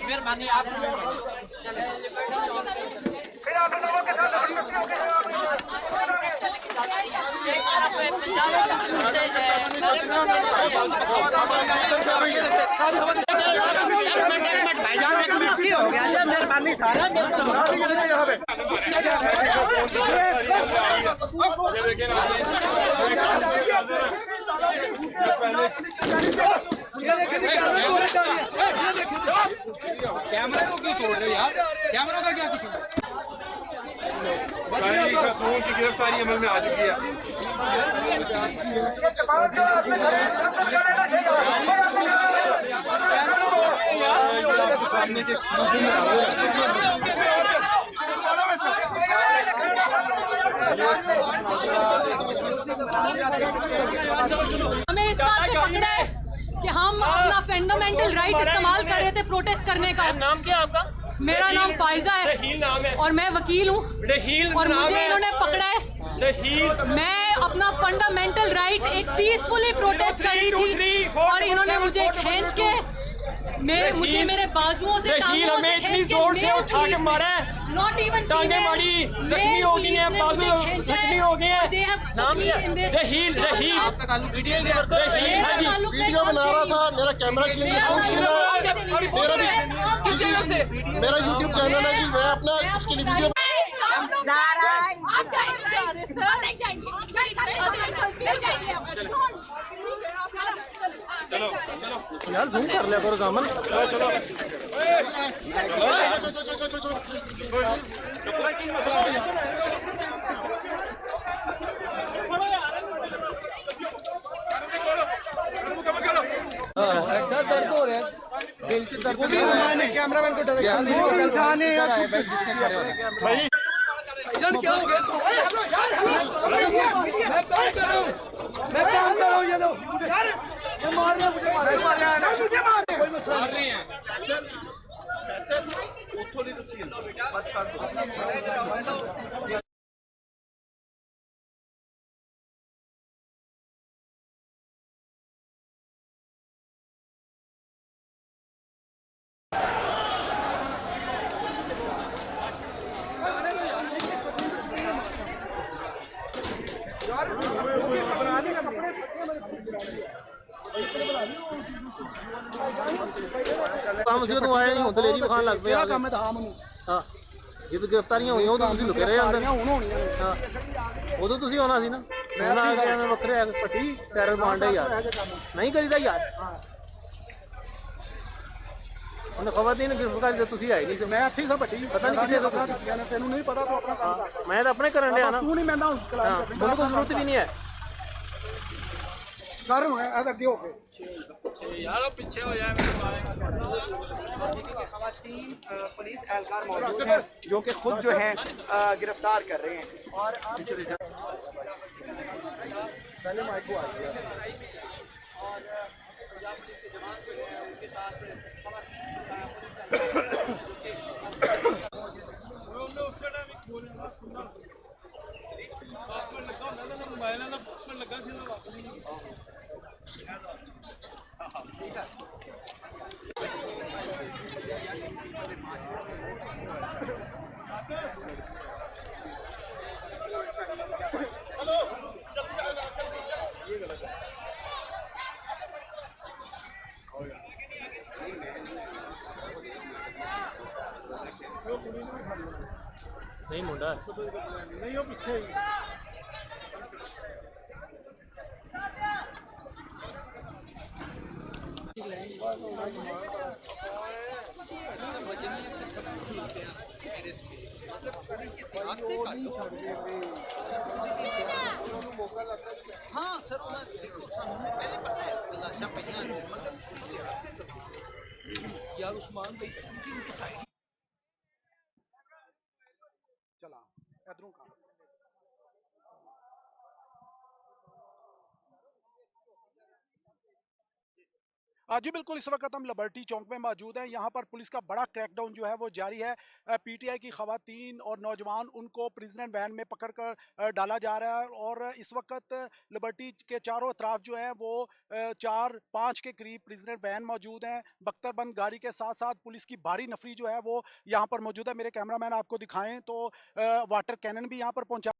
मेहरबानी आप हो गया मेहरबानी सारा कैमरे को क्यों छोड़ रहे यार? कैमरा का क्या कानून की गिरफ्तारी अमल में आ चुकी है। हमें इस बात पे पकड़ा है कि हम अपना फंडामेंटल राइट इस्तेमाल कर रहे थे प्रोटेस्ट करने का। नाम क्या आपका? मेरा नाम फायजा है और मैं वकील हूँ और मुझे इन्होंने पकड़ा है। मैं अपना फंडामेंटल राइट एक पीसफुली प्रोटेस्ट कर रही थी और इन्होंने मुझे खींच के मुझे मेरे बाजुओं से जोर से उठा के मारा है। नॉट इवन टांगे मारी, जख्मी हो गई हैं, बाजू जख्मी हो गए हैं। नाम रहील वीडियो बना रहा था, मेरा कैमरा मेरा यूट्यूब चैनल है जी, मैं अपना उसके लिए वीडियो चलो यार जूम कर लिया करो दामन। चलो दर्द हो रहा है, दिल के दर्द। कैमरा मैन को भाई क्या हो गया? मैं काम कर रहा हूँ, ये लो मार रहे हैं। काम से तो आया नहीं हो दलेरी विखान लग पे काम है। हाँ जो गिरफ्तारियां हुई उदों तुसीं लुके रहे अंदर। हाँ उदों तुसीं आना सी ना, मैं आ गया मैं वक्रे पट्टी पैर मारन डे यार, नहीं करीदा यार। उन्हें खबरदारी गिरफ्तारी तुसीं आए नहीं, मैं ठीक पट्टी पता नहीं कितने तेन नहीं पता तो अपना मैं तो अपने करन डया ना, तू नहीं मैं मैंने कोई जरूरत भी नहीं है। यार पीछे हो जाए। खवातीन पुलिस एहलकार मौजूद हैं जो कि खुद जो है गिरफ्तार कर रहे हैं और आप पहले माइक को आ गया और पंजाब पुलिस के जवान जो है उनके साथ नहीं मुंडा नहीं हो पीछे हाँ सर यार उस्मान भाई इधरों कहा जी बिल्कुल, इस वक्त हम लिबर्टी चौक में मौजूद हैं। यहाँ पर पुलिस का बड़ा क्रैकडाउन जो है वो जारी है। पीटीआई की खवातीन और नौजवान उनको प्रिजनर वैन में पकड़ कर डाला जा रहा है और इस वक्त लिबर्टी के चारों अतराफ जो है वो 4-5 के करीब प्रिजनर वैन मौजूद हैं। बख्तरबंद गाड़ी के साथ साथ पुलिस की भारी नफरी जो है वो यहाँ पर मौजूद है। मेरे कैमरामैन आपको दिखाएं तो वाटर कैनन भी यहाँ पर पहुंचा